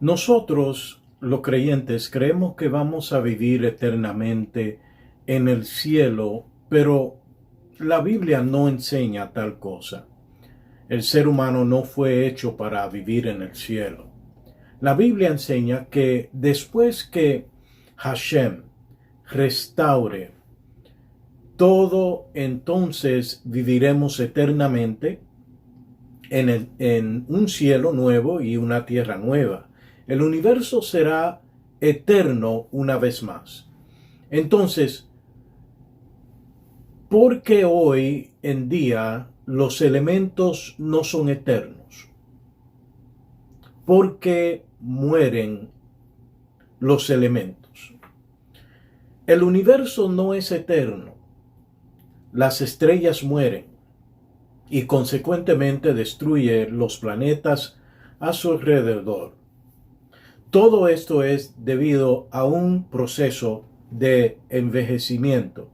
Nosotros, los creyentes, creemos que vamos a vivir eternamente en el cielo, pero la Biblia no enseña tal cosa. El ser humano no fue hecho para vivir en el cielo. La Biblia enseña que después que Hashem restaure todo, entonces viviremos eternamente en un cielo nuevo y una tierra nueva. El universo será eterno una vez más. Entonces, ¿por qué hoy en día los elementos no son eternos? ¿Por qué mueren los elementos? El universo no es eterno. Las estrellas mueren y consecuentemente destruye los planetas a su alrededor. Todo esto es debido a un proceso de envejecimiento.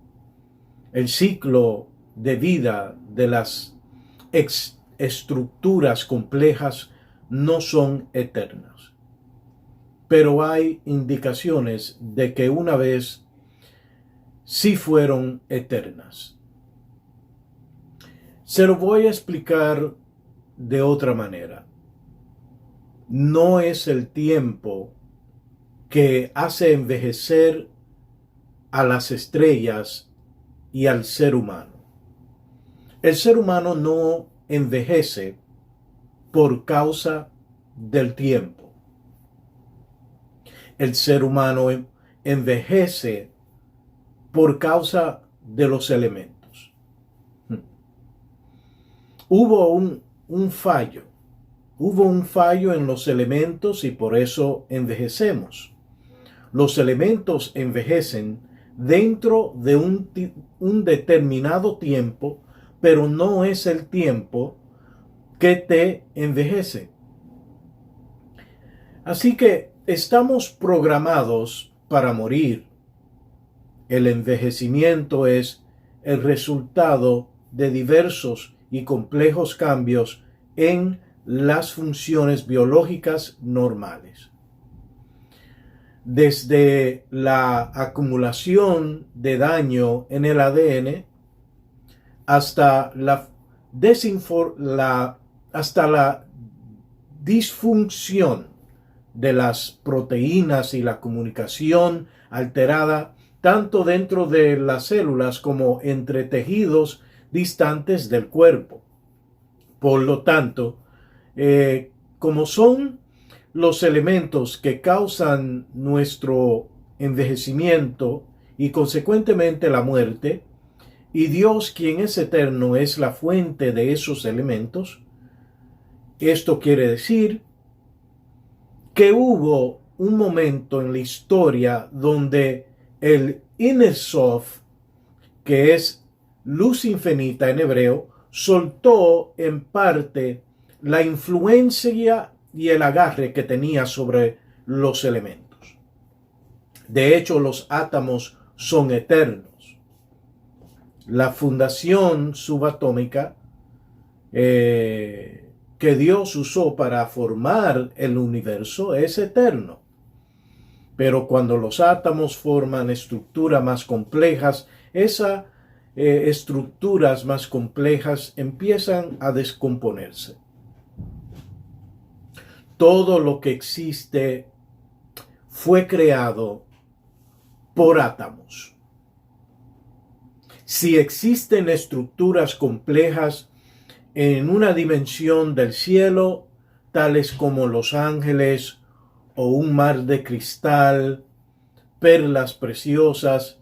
El ciclo de vida de las estructuras complejas no son eternas. Pero hay indicaciones de que una vez sí fueron eternas. Se lo voy a explicar de otra manera. No es el tiempo que hace envejecer a las estrellas y al ser humano. El ser humano no envejece por causa del tiempo. El ser humano envejece por causa de los elementos. Hubo un fallo. Hubo un fallo en los elementos y por eso envejecemos. Los elementos envejecen dentro de un determinado tiempo, pero no es el tiempo que te envejece. Así que estamos programados para morir. El envejecimiento es el resultado de diversos y complejos cambios en las funciones biológicas normales. Desde la acumulación de daño en el ADN hasta la disfunción de las proteínas y la comunicación alterada tanto dentro de las células como entre tejidos distantes del cuerpo. Por lo tanto, como son los elementos que causan nuestro envejecimiento y consecuentemente la muerte, y Dios, quien es eterno, es la fuente de esos elementos, esto quiere decir que hubo un momento en la historia donde el Ein Sof, que es luz infinita en hebreo, soltó en parte la influencia y el agarre que tenía sobre los elementos. De hecho, los átomos son eternos. La fundación subatómica que Dios usó para formar el universo es eterno. Pero cuando los átomos forman estructuras más complejas, esas estructuras más complejas empiezan a descomponerse. Todo lo que existe fue creado por átomos. Si existen estructuras complejas en una dimensión del cielo, tales como los ángeles o un mar de cristal, perlas preciosas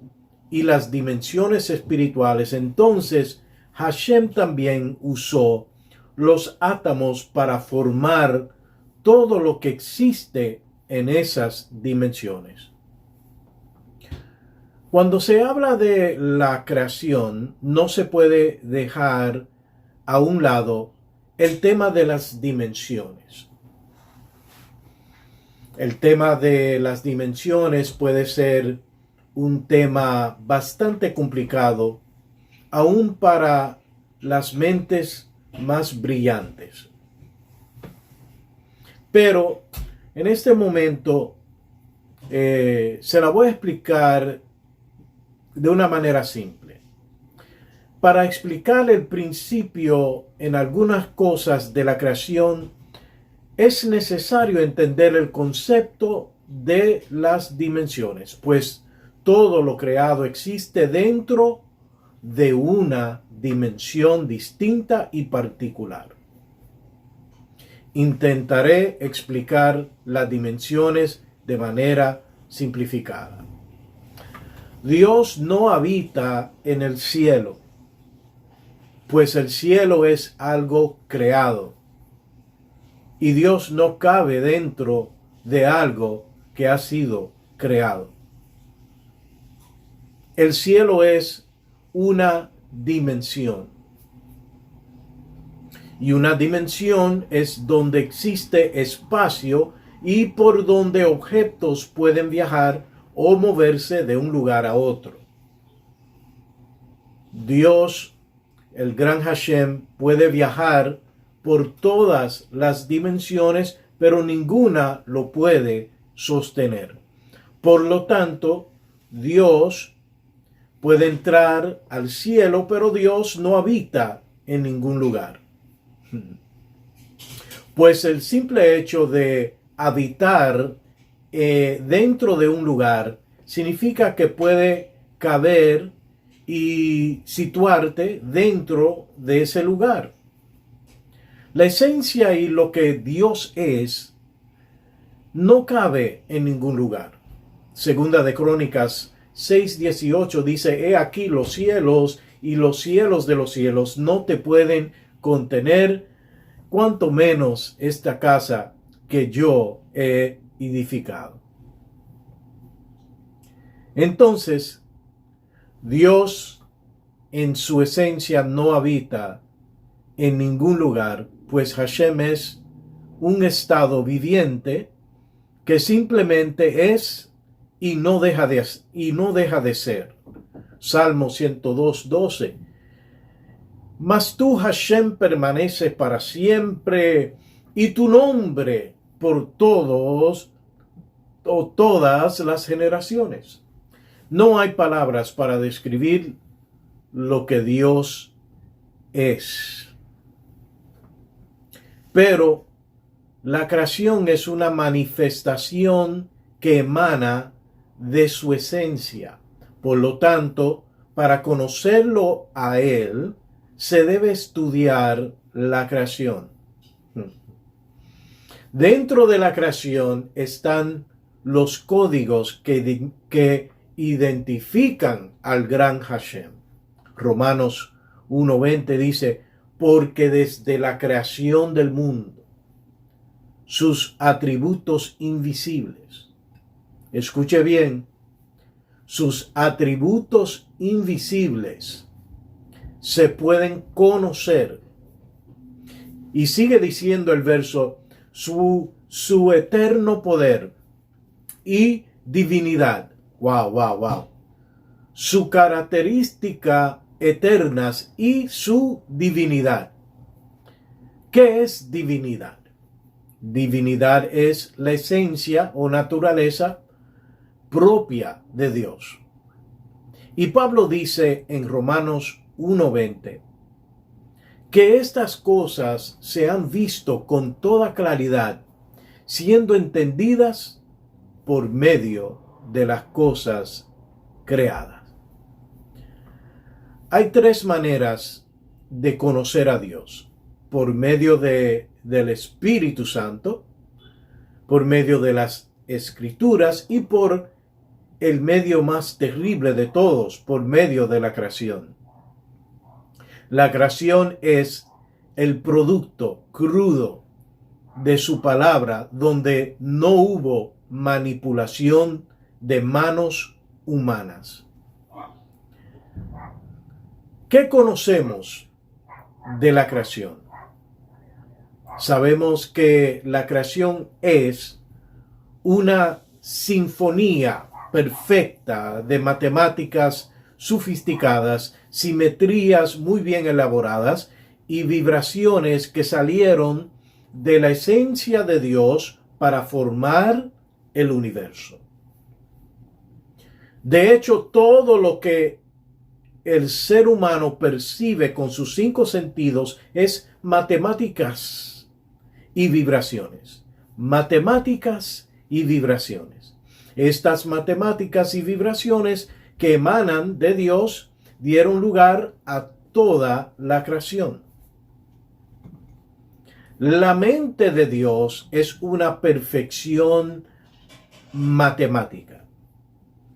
y las dimensiones espirituales, entonces Hashem también usó los átomos para formar todo lo que existe en esas dimensiones. Cuando se habla de la creación, no se puede dejar a un lado el tema de las dimensiones. El tema de las dimensiones puede ser un tema bastante complicado, aún para las mentes más brillantes. Pero En este momento se la voy a explicar de una manera simple. Para explicar el principio en algunas cosas de la creación, es necesario entender el concepto de las dimensiones, pues todo lo creado existe dentro de una dimensión distinta y particular. Intentaré explicar las dimensiones de manera simplificada. Dios no habita en el cielo, pues el cielo es algo creado, y Dios no cabe dentro de algo que ha sido creado. El cielo es una dimensión. Y una dimensión es donde existe espacio y por donde objetos pueden viajar o moverse de un lugar a otro. Dios, el gran Hashem, puede viajar por todas las dimensiones, pero ninguna lo puede sostener. Por lo tanto, Dios puede entrar al cielo, pero Dios no habita en ningún lugar. Pues el simple hecho de habitar dentro de un lugar significa que puede caber y situarte dentro de ese lugar. La esencia y lo que Dios es no cabe en ningún lugar. Segunda de Crónicas 6:18 dice: He aquí los cielos y los cielos de los cielos no te pueden contener, cuanto menos esta casa que yo he edificado. Entonces, Dios en su esencia no habita en ningún lugar, pues Hashem es un estado viviente que simplemente es y no deja de ser. Salmo 102:12. Mas tú, Hashem, permaneces para siempre, y tu nombre por todas las generaciones. No hay palabras para describir lo que Dios es. Pero la creación es una manifestación que emana de su esencia. Por lo tanto, para conocerlo a Él, se debe estudiar la creación. Dentro de la creación están los códigos que identifican al gran Hashem. Romanos 1:20 dice: porque desde la creación del mundo, sus atributos invisibles, escuche bien, sus atributos invisibles se pueden conocer. Y sigue diciendo el verso: su eterno poder y divinidad. Wow. Su característica eternas y su divinidad. ¿Qué es divinidad? Divinidad es la esencia o naturaleza propia de Dios. Y Pablo dice en Romanos 1:20 que estas cosas se han visto con toda claridad, siendo entendidas por medio de las cosas creadas. Hay tres maneras de conocer a Dios: por medio del Espíritu Santo, por medio de las Escrituras y por el medio más terrible de todos, por medio de la creación. La creación es el producto crudo de su palabra, donde no hubo manipulación de manos humanas. ¿Qué conocemos de la creación? Sabemos que la creación es una sinfonía perfecta de matemáticas sofisticadas, simetrías muy bien elaboradas y vibraciones que salieron de la esencia de Dios para formar el universo. De hecho, todo lo que el ser humano percibe con sus 5 sentidos es matemáticas y vibraciones. Matemáticas y vibraciones. Estas matemáticas y vibraciones que emanan de Dios dieron lugar a toda la creación. La mente de Dios es una perfección matemática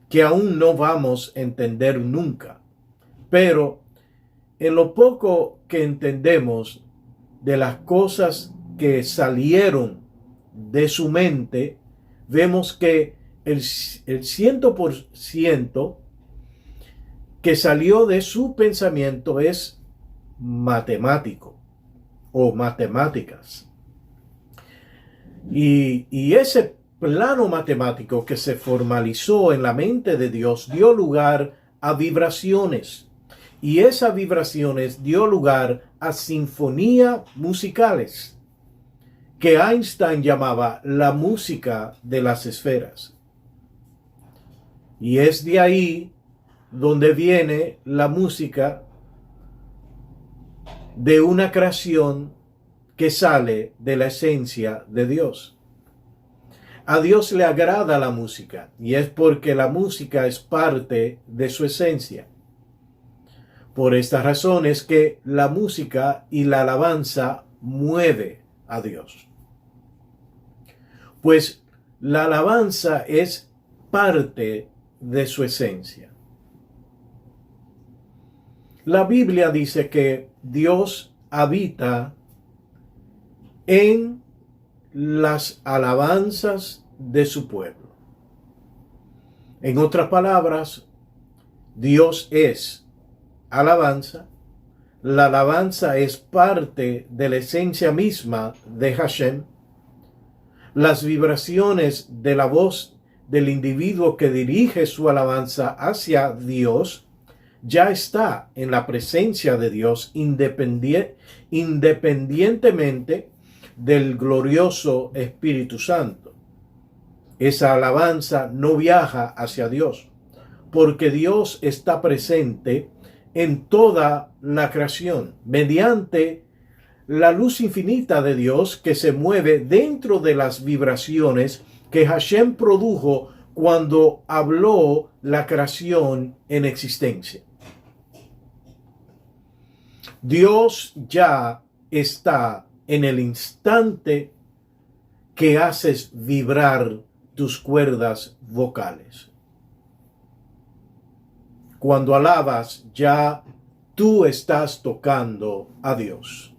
que aún no vamos a entender nunca. Pero en lo poco que entendemos de las cosas que salieron de su mente, vemos que el 100% que salió de su pensamiento es matemático o matemáticas. Y ese plano matemático que se formalizó en la mente de Dios dio lugar a vibraciones. Y esas vibraciones dio lugar a sinfonías musicales, que Einstein llamaba la música de las esferas. Y es de ahí donde viene la música de una creación que sale de la esencia de Dios. A Dios le agrada la música, y es porque la música es parte de su esencia. Por esta razón es que la música y la alabanza mueve a Dios. Pues la alabanza es parte de su esencia. La Biblia dice que Dios habita en las alabanzas de su pueblo. En otras palabras, Dios es alabanza. La alabanza es parte de la esencia misma de Hashem. Las vibraciones de la voz del individuo que dirige su alabanza hacia Dios ya está en la presencia de Dios independientemente del glorioso Espíritu Santo. Esa alabanza no viaja hacia Dios, porque Dios está presente en toda la creación, mediante la luz infinita de Dios que se mueve dentro de las vibraciones que Hashem produjo cuando habló la creación en existencia. Dios ya está en el instante que haces vibrar tus cuerdas vocales. Cuando alabas, ya tú estás tocando a Dios.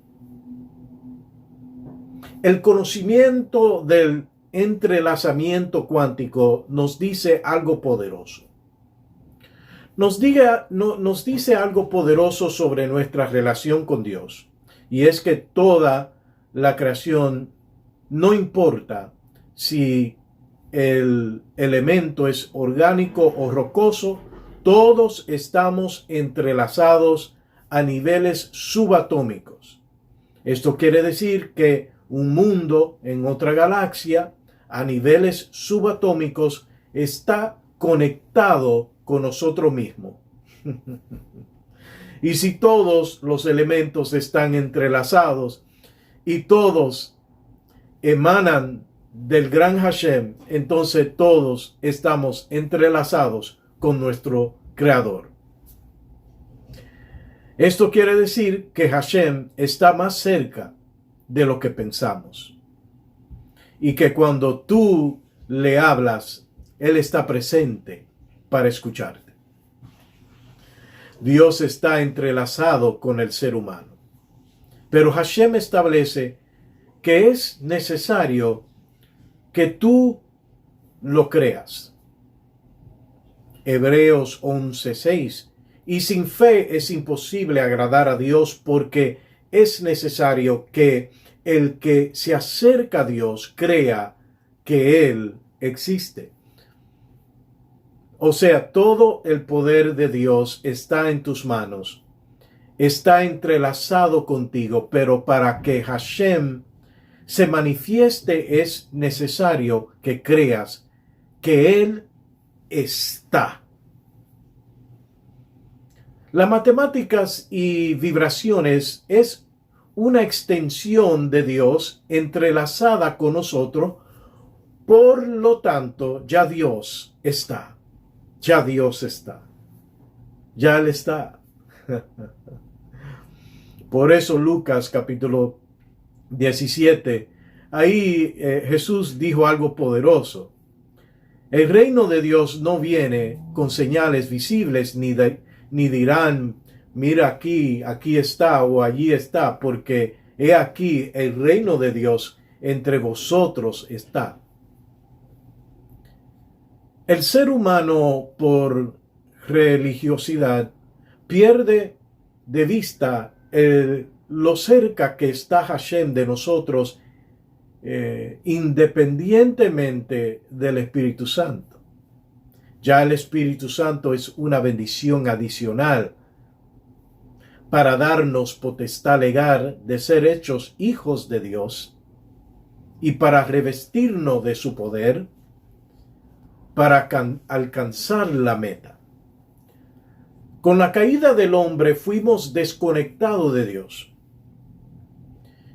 El conocimiento del entrelazamiento cuántico nos dice algo poderoso. Nos dice algo poderoso sobre nuestra relación con Dios. Y es que toda la creación, no importa si el elemento es orgánico o rocoso, todos estamos entrelazados a niveles subatómicos. Esto quiere decir que un mundo en otra galaxia a niveles subatómicos está conectado con nosotros mismos. Y si todos los elementos están entrelazados y todos emanan del gran Hashem, entonces todos estamos entrelazados con nuestro Creador. Esto quiere decir que Hashem está más cerca de lo que pensamos. Y que cuando tú le hablas, Él está presente para escucharte. Dios está entrelazado con el ser humano. Pero Hashem establece que es necesario que tú lo creas. Hebreos 11:6. Y sin fe es imposible agradar a Dios, porque es necesario que el que se acerca a Dios crea que Él existe. O sea, todo el poder de Dios está en tus manos, está entrelazado contigo, pero para que Hashem se manifieste, es necesario que creas que Él está. Las matemáticas y vibraciones es una extensión de Dios entrelazada con nosotros. Por lo tanto, ya Dios está. Ya Dios está. Ya Él está. Por eso Lucas capítulo 17, ahí Jesús dijo algo poderoso. El reino de Dios no viene con señales visibles, ni dirán, mira aquí está o allí está, porque he aquí el reino de Dios entre vosotros está. El ser humano, por religiosidad, pierde de vista lo cerca que está Hashem de nosotros, independientemente del Espíritu Santo. Ya el Espíritu Santo es una bendición adicional para darnos potestad legal de ser hechos hijos de Dios y para revestirnos de su poder para alcanzar la meta. Con la caída del hombre fuimos desconectados de Dios.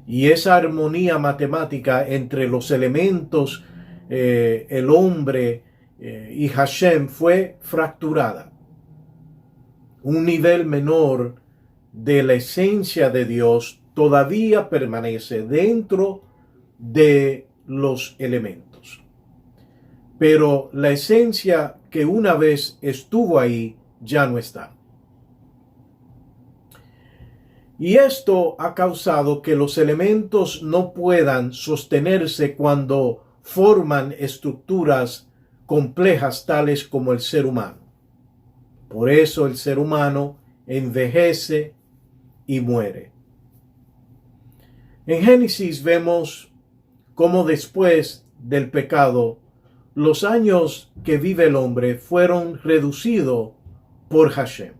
Y esa armonía matemática entre los elementos, el hombre y Hashem fue fracturada. Un nivel menor de la esencia de Dios todavía permanece dentro de los elementos. Pero la esencia que una vez estuvo ahí ya no está. Y esto ha causado que los elementos no puedan sostenerse cuando forman estructuras complejas tales como el ser humano. Por eso el ser humano envejece y muere. En Génesis vemos cómo después del pecado, los años que vive el hombre fueron reducidos por Hashem.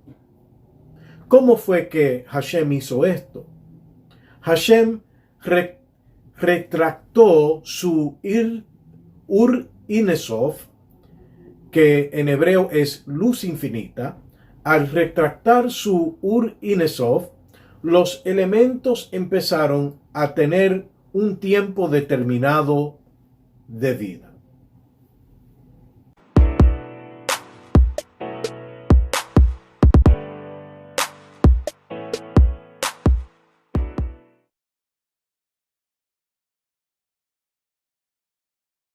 ¿Cómo fue que Hashem hizo esto? Hashem retractó su Ur Inesof, que en hebreo es luz infinita. Al retractar su Ur Inesof, los elementos empezaron a tener un tiempo determinado de vida.